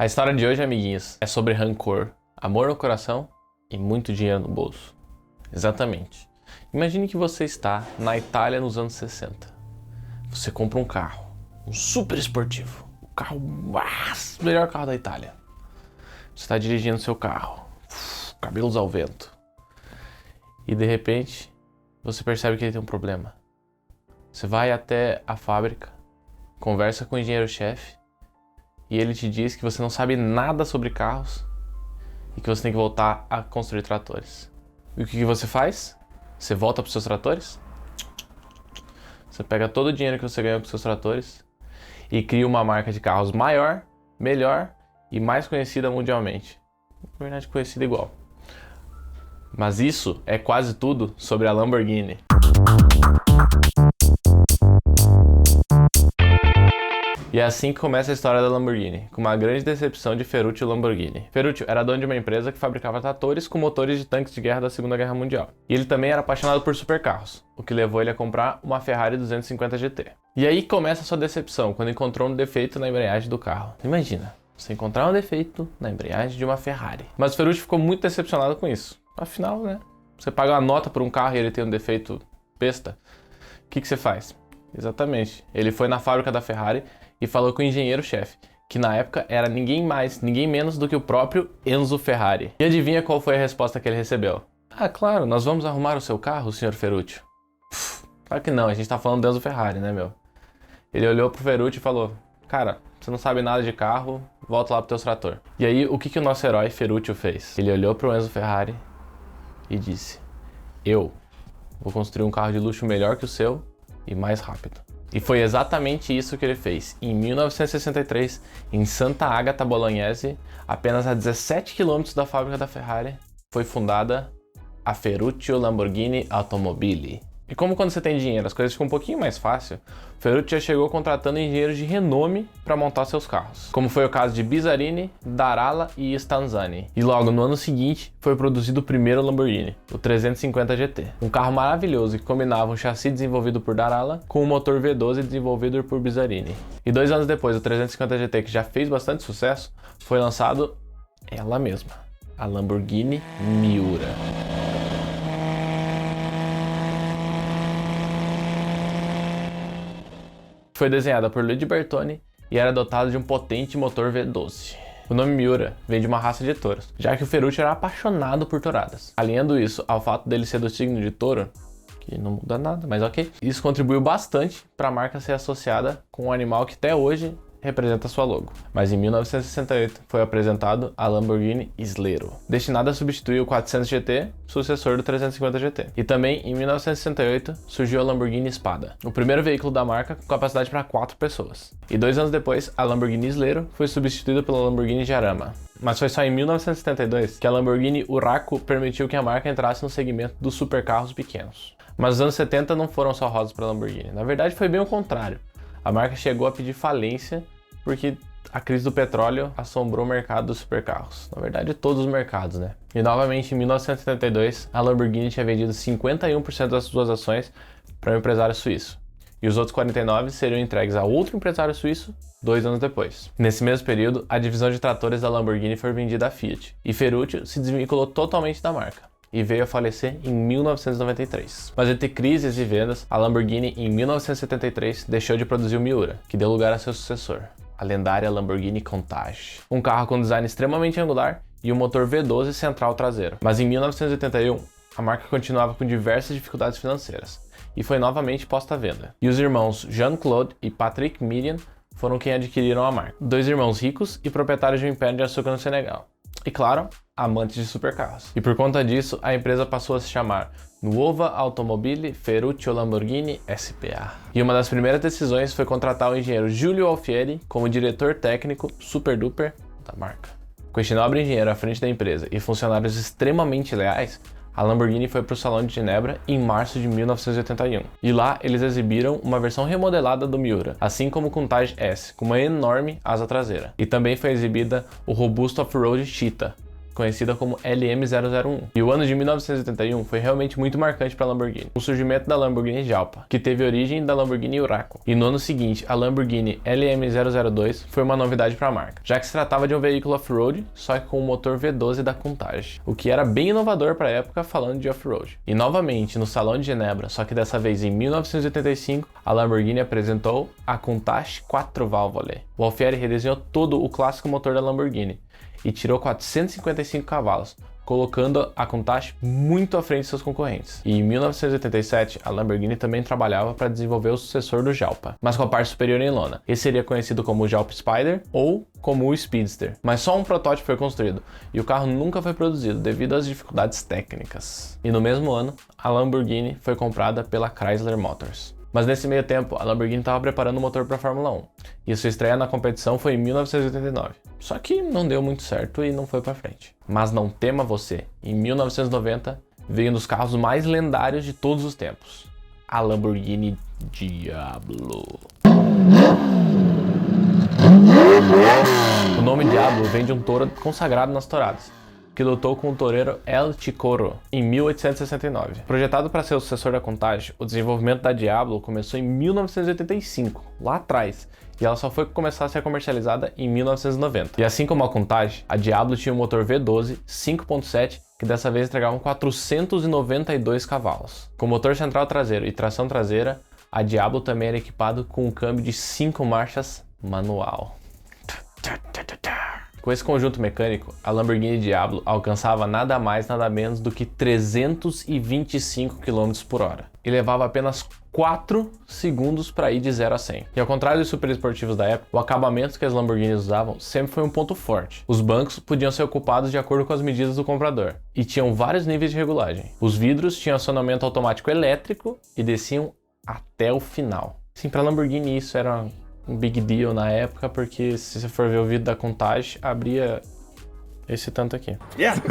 A história de hoje, amiguinhos, é sobre rancor, amor no coração e muito dinheiro no bolso. Exatamente. Imagine que você está na Itália nos anos 60. Você compra um carro, um super esportivo, o carro, o melhor carro da Itália. Você está dirigindo seu carro, cabelos ao vento. E de repente, você percebe que ele tem um problema. Você vai até a fábrica, conversa com o engenheiro-chefe e ele te diz que você não sabe nada sobre carros e que você tem que voltar a construir tratores. E o que você faz? Você volta para os seus tratores? Você pega todo o dinheiro que você ganhou com seus tratores e cria uma marca de carros maior, melhor e mais conhecida mundialmente. Na verdade, conhecida igual. Mas isso é quase tudo sobre a Lamborghini. E é assim que começa a história da Lamborghini, com uma grande decepção de Ferruccio Lamborghini. Ferruccio era dono de uma empresa que fabricava tratores com motores de tanques de guerra da Segunda Guerra Mundial. E ele também era apaixonado por supercarros, o que levou ele a comprar uma Ferrari 250 GT. E aí começa a sua decepção, quando encontrou um defeito na embreagem do carro. Imagina, você encontrar um defeito na embreagem de uma Ferrari. Mas o Ferruccio ficou muito decepcionado com isso. Afinal, né, você paga uma nota por um carro e ele tem um defeito besta, o que você faz? Exatamente, ele foi na fábrica da Ferrari e falou com o engenheiro-chefe, que na época era ninguém mais, ninguém menos do que o próprio Enzo Ferrari. E adivinha qual foi a resposta que ele recebeu? Ah, claro, nós vamos arrumar o seu carro, senhor Ferruccio. Claro que não, a gente tá falando do Enzo Ferrari, né, meu? Ele olhou pro Ferruccio e falou, cara, você não sabe nada de carro, volta lá pro teu trator. E aí, o que o nosso herói Ferruccio fez? Ele olhou pro Enzo Ferrari e disse, eu vou construir um carro de luxo melhor que o seu e mais rápido. E foi exatamente isso que ele fez. Em 1963, em Santa Agata Bolognese, apenas a 17 km da fábrica da Ferrari, foi fundada a Ferruccio Lamborghini Automobili. E como quando você tem dinheiro as coisas ficam um pouquinho mais fácil, Ferruccio já chegou contratando engenheiros de renome para montar seus carros, como foi o caso de Bizarini, Darala e Stanzani. E logo no ano seguinte foi produzido o primeiro Lamborghini, o 350 GT, um carro maravilhoso que combinava um chassi desenvolvido por Darala com um motor V12 desenvolvido por Bizarini. E 2 anos depois, o 350 GT, que já fez bastante sucesso, foi lançado ela mesma, a Lamborghini Miura. Foi desenhada por Luigi Bertoni e era dotada de um potente motor V12. O nome Miura vem de uma raça de touros, já que o Ferruccio era apaixonado por touradas. Alinhando isso ao fato dele ser do signo de touro, que não muda nada, mas ok, isso contribuiu bastante para a marca ser associada com um animal que até hoje representa sua logo. Mas em 1968 foi apresentado a Lamborghini Slero, destinada a substituir o 400 GT, sucessor do 350 GT. E também em 1968 surgiu a Lamborghini Spada, o primeiro veículo da marca com capacidade para 4 pessoas. E 2 anos depois, a Lamborghini Slero foi substituída pela Lamborghini Jarama. Mas foi só em 1972 que a Lamborghini Huracan permitiu que a marca entrasse no segmento dos supercarros pequenos. Mas os anos 70 não foram só rosas para a Lamborghini, na verdade foi bem o contrário. A marca chegou a pedir falência porque a crise do petróleo assombrou o mercado dos supercarros. Na verdade, todos os mercados, né? E novamente, em 1972, a Lamborghini tinha vendido 51% das suas ações para um empresário suíço. E os outros 49% seriam entregues a outro empresário suíço 2 anos depois. Nesse mesmo período, a divisão de tratores da Lamborghini foi vendida à Fiat. E Ferruccio se desvinculou totalmente da marca e veio a falecer em 1993. Mas entre crises e vendas, a Lamborghini em 1973 deixou de produzir o Miura, que deu lugar a seu sucessor, a lendária Lamborghini Countach, um carro com design extremamente angular e um motor V12 central traseiro. Mas em 1981, a marca continuava com diversas dificuldades financeiras e foi novamente posta à venda. E os irmãos Jean-Claude e Patrick Miriam foram quem adquiriram a marca. 2 irmãos ricos e proprietários de um império de açúcar no Senegal. E claro, amantes de supercarros. E por conta disso, a empresa passou a se chamar Nuova Automobili Ferruccio Lamborghini S.p.A. E uma das primeiras decisões foi contratar o engenheiro Giulio Alfieri como diretor técnico super duper da marca. Com este nobre engenheiro à frente da empresa e funcionários extremamente leais, a Lamborghini foi para o Salão de Genebra em março de 1981. E lá eles exibiram uma versão remodelada do Miura, assim como o Countach S, com uma enorme asa traseira. E também foi exibida o robusto off-road Cheetah, conhecida como LM001. E o ano de 1981 foi realmente muito marcante para a Lamborghini, o surgimento da Lamborghini Jalpa, que teve origem da Lamborghini Huracan. E no ano seguinte, a Lamborghini LM002 foi uma novidade para a marca, já que se tratava de um veículo off-road, só que com o motor V12 da Countach, o que era bem inovador para a época falando de off-road. E novamente, no Salão de Genebra, só que dessa vez em 1985, a Lamborghini apresentou a Countach 4 válvula. O Alfieri redesenhou todo o clássico motor da Lamborghini e tirou 455 cavalos, colocando a Countach muito à frente de seus concorrentes. E em 1987, a Lamborghini também trabalhava para desenvolver o sucessor do Jalpa, mas com a parte superior em lona. Esse seria conhecido como o Jalpa Spider ou como o Speedster, mas só um protótipo foi construído e o carro nunca foi produzido devido às dificuldades técnicas. E no mesmo ano, a Lamborghini foi comprada pela Chrysler Motors. Mas nesse meio tempo, a Lamborghini estava preparando o motor para a Fórmula 1, e sua estreia na competição foi em 1989. Só que não deu muito certo e não foi para frente. Mas não tema você, em 1990 veio um dos carros mais lendários de todos os tempos, a Lamborghini Diablo. O nome Diablo vem de um touro consagrado nas touradas, que lutou com o toureiro El Chicoro em 1869. Projetado para ser o sucessor da Countach, o desenvolvimento da Diablo começou em 1985, lá atrás, e ela só foi começar a ser comercializada em 1990. E assim como a Countach, a Diablo tinha um motor V12 5.7 que dessa vez entregava 492 cavalos. Com motor central traseiro e tração traseira, a Diablo também era equipado com um câmbio de 5 marchas manual. Com esse conjunto mecânico, a Lamborghini Diablo alcançava nada mais nada menos do que 325 km por hora e levava apenas 4 segundos para ir de 0 a 100. E ao contrário dos super esportivos da época, o acabamento que as Lamborghinis usavam sempre foi um ponto forte. Os bancos podiam ser ocupados de acordo com as medidas do comprador e tinham vários níveis de regulagem. Os vidros tinham acionamento automático elétrico e desciam até o final. Sim, para a Lamborghini isso era um big deal na época, porque se você for ver o vídeo da Countach, abria esse tanto aqui. Yeah.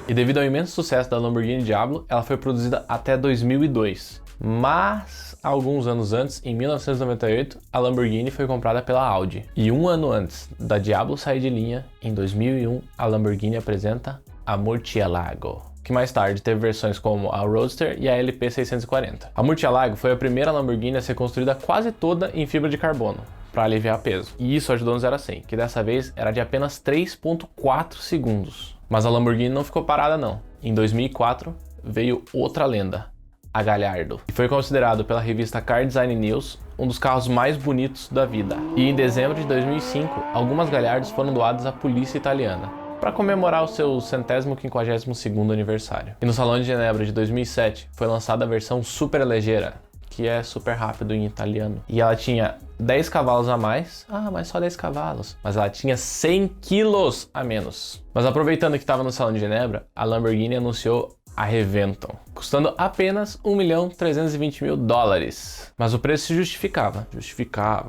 E devido ao imenso sucesso da Lamborghini Diablo, ela foi produzida até 2002. Mas, alguns anos antes, em 1998, a Lamborghini foi comprada pela Audi. E um ano antes da Diablo sair de linha, em 2001, a Lamborghini apresenta a Murcielago, que mais tarde teve versões como a Roadster e a LP640. A Murcielago foi a primeira Lamborghini a ser construída quase toda em fibra de carbono, para aliviar peso. E isso ajudou no 0 a 100, que dessa vez era de apenas 3.4 segundos. Mas a Lamborghini não ficou parada não. Em 2004 veio outra lenda, a Gallardo, que foi considerado pela revista Car Design News um dos carros mais bonitos da vida. E em dezembro de 2005, algumas Gallardos foram doadas à polícia italiana, para comemorar o seu 152º aniversário. E no Salão de Genebra de 2007 foi lançada a versão super leggera, que é super rápido em italiano. E ela tinha 10 cavalos a mais, mas só 10 cavalos. Mas ela tinha 100 quilos a menos. Mas aproveitando que estava no Salão de Genebra, a Lamborghini anunciou a Reventon, custando apenas $1.320.000. Mas o preço se justificava,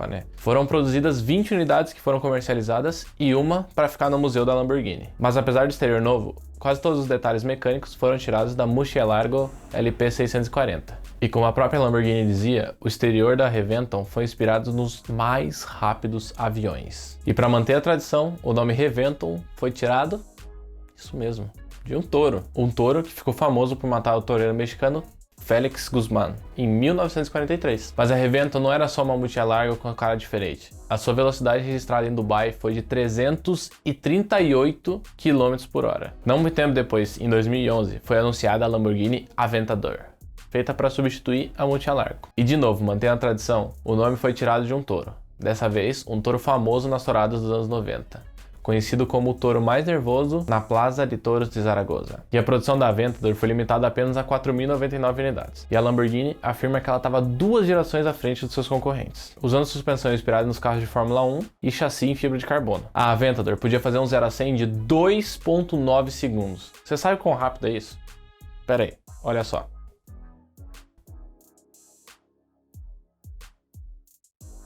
né? Foram produzidas 20 unidades que foram comercializadas e uma para ficar no museu da Lamborghini. Mas apesar do exterior novo, quase todos os detalhes mecânicos foram tirados da Murcielago LP640. E como a própria Lamborghini dizia, o exterior da Reventon foi inspirado nos mais rápidos aviões. E para manter a tradição, o nome Reventon foi tirado, isso mesmo, de um touro. Um touro que ficou famoso por matar o toureiro mexicano Félix Guzmán em 1943. Mas a Reventon não era só uma Murcielago com cara diferente. A sua velocidade registrada em Dubai foi de 338 km por hora. Não muito tempo depois, em 2011, foi anunciada a Lamborghini Aventador, feita para substituir a Murcielago. E de novo, mantendo a tradição, o nome foi tirado de um touro. Dessa vez, um touro famoso nas touradas dos anos 90. Conhecido como o touro mais nervoso na Plaza de Touros de Zaragoza. E a produção da Aventador foi limitada apenas a 4.099 unidades. E a Lamborghini afirma que ela estava 2 gerações à frente dos seus concorrentes, usando suspensão inspirada nos carros de Fórmula 1 e chassi em fibra de carbono. A Aventador podia fazer um 0 a 100 de 2.9 segundos. Você sabe quão rápido é isso? Pera aí, olha só.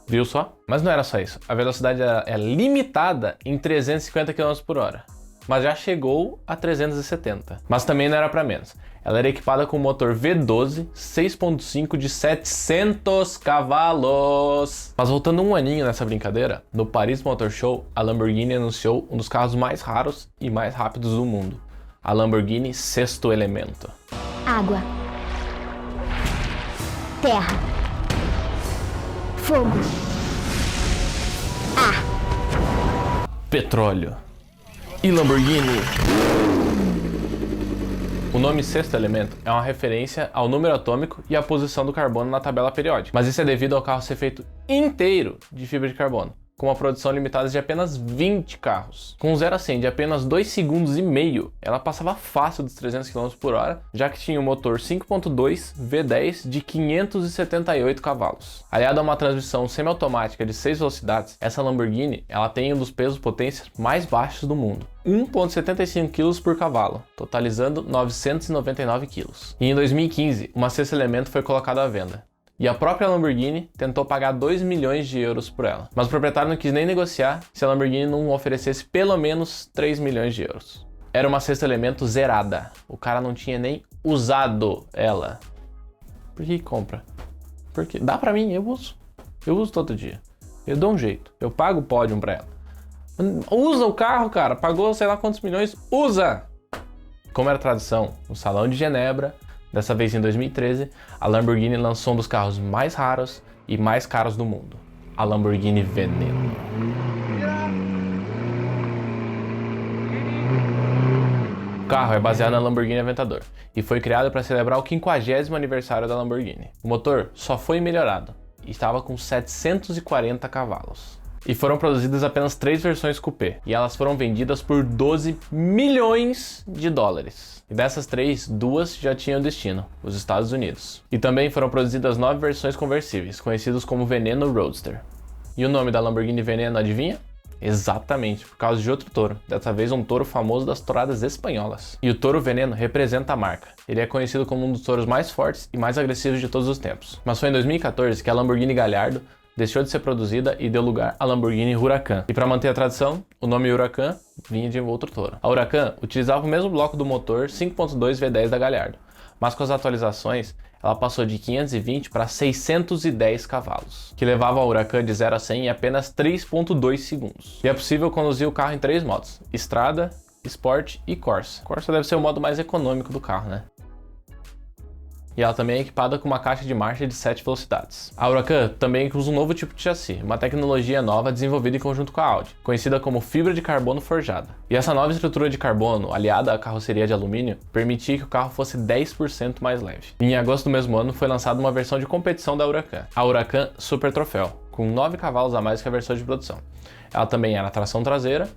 Viu só? Mas não era só isso. A velocidade é limitada em 350 km por hora. Mas já chegou a 370. Mas também não era para menos. Ela era equipada com motor V12 6.5 de 700 cavalos. Mas voltando um aninho nessa brincadeira, no Paris Motor Show, a Lamborghini anunciou um dos carros mais raros e mais rápidos do mundo, a Lamborghini Sexto Elemento. Água, terra, fogo, ar, petróleo e Lamborghini. O nome Sexto Elemento é uma referência ao número atômico e à posição do carbono na tabela periódica, mas isso é devido ao carro ser feito inteiro de fibra de carbono, com uma produção limitada de apenas 20 carros. Com 0 a 100 de apenas 2,5 segundos, ela passava fácil dos 300 km por hora, já que tinha um motor 5.2 V10 de 578 cavalos. Aliado a uma transmissão semiautomática de 6 velocidades, essa Lamborghini ela tem um dos pesos potência mais baixos do mundo, 1,75 kg por cavalo, totalizando 999 kg. E em 2015, uma Sexto Elemento foi colocada à venda. E a própria Lamborghini tentou pagar 2 milhões de euros por ela. Mas o proprietário não quis nem negociar se a Lamborghini não oferecesse pelo menos 3 milhões de euros. Era uma Sexto Elemento zerada. O cara não tinha nem usado ela. Por que compra? Porque dá pra mim, eu uso. Eu uso todo dia. Eu dou um jeito. Eu pago o pódio pra ela. Usa o carro, cara. Pagou sei lá quantos milhões. Usa! Como era tradição, no Salão de Genebra, dessa vez em 2013, a Lamborghini lançou um dos carros mais raros e mais caros do mundo, a Lamborghini Veneno. O carro é baseado na Lamborghini Aventador e foi criado para celebrar o 50º aniversário da Lamborghini. O motor só foi melhorado e estava com 740 cavalos. E foram produzidas apenas 3 versões coupé, e elas foram vendidas por 12 milhões de dólares. E dessas 3, 2 já tinham destino, os Estados Unidos. E também foram produzidas 9 versões conversíveis, conhecidos como Veneno Roadster. E o nome da Lamborghini Veneno, adivinha? Exatamente, por causa de outro touro, dessa vez um touro famoso das touradas espanholas. E o touro Veneno representa a marca. Ele é conhecido como um dos touros mais fortes e mais agressivos de todos os tempos. Mas foi em 2014 que a Lamborghini Gallardo deixou de ser produzida e deu lugar à Lamborghini Huracan. E para manter a tradição, o nome Huracan vinha de outro touro. A Huracan utilizava o mesmo bloco do motor 5.2 V10 da Gallardo, mas com as atualizações, ela passou de 520 para 610 cavalos, que levava a Huracan de 0 a 100 em apenas 3.2 segundos. E é possível conduzir o carro em 3 modos: Estrada, Sport e Corsa. Corsa deve ser o modo mais econômico do carro, né? E ela também é equipada com uma caixa de marcha de 7 velocidades. A Huracan também usa um novo tipo de chassi, uma tecnologia nova desenvolvida em conjunto com a Audi, conhecida como fibra de carbono forjada. E essa nova estrutura de carbono, aliada à carroceria de alumínio, permitia que o carro fosse 10% mais leve. E em agosto do mesmo ano foi lançada uma versão de competição da Huracan, a Huracan Super Troféu, com 9 cavalos a mais que a versão de produção. Ela também era tração traseira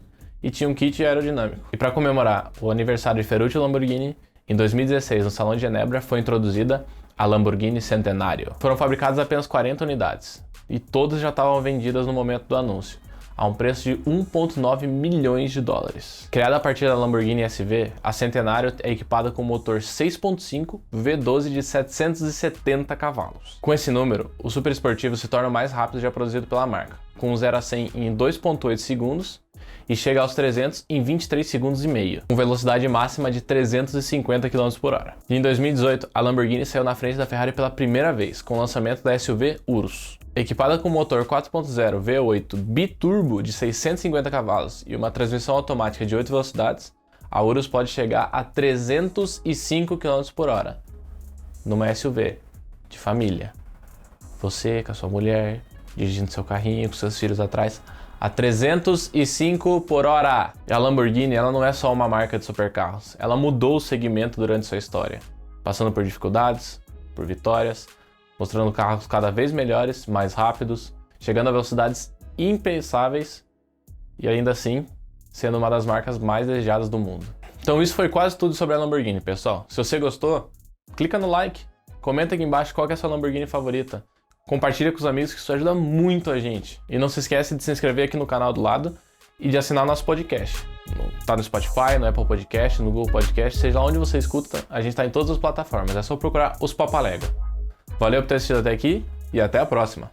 e tinha um kit aerodinâmico. E para comemorar o aniversário de Ferruccio Lamborghini, em 2016, no Salão de Genebra, foi introduzida a Lamborghini Centenario. Foram fabricadas apenas 40 unidades, e todas já estavam vendidas no momento do anúncio, a um preço de 1,9 milhões de dólares. Criada a partir da Lamborghini SV, a Centenario é equipada com motor 6.5 V12 de 770 cavalos. Com esse número, o super esportivo se torna o mais rápido já produzido pela marca, com 0 a 100 em 2,8 segundos, e chega aos 300 em 23 segundos e meio, com velocidade máxima de 350 km por hora. E em 2018, a Lamborghini saiu na frente da Ferrari pela primeira vez, com o lançamento da SUV Urus. Equipada com motor 4.0 V8 biturbo de 650 cavalos e uma transmissão automática de 8 velocidades, a Urus pode chegar a 305 km por hora, numa SUV de família. Você com a sua mulher, dirigindo seu carrinho com seus filhos atrás, a 305 por hora. E a Lamborghini, ela não é só uma marca de supercarros, ela mudou o segmento durante sua história, passando por dificuldades, por vitórias, mostrando carros cada vez melhores, mais rápidos, chegando a velocidades impensáveis e ainda assim sendo uma das marcas mais desejadas do mundo. Então isso foi quase tudo sobre a Lamborghini, pessoal. Se você gostou, clica no like, comenta aqui embaixo qual que é a sua Lamborghini favorita. Compartilha com os amigos que isso ajuda muito a gente. E não se esquece de se inscrever aqui no canal do lado e de assinar nosso podcast. Tá no Spotify, no Apple Podcast, no Google Podcast, seja lá onde você escuta, a gente tá em todas as plataformas. É só procurar os Papalégua. Valeu por ter assistido até aqui e até a próxima.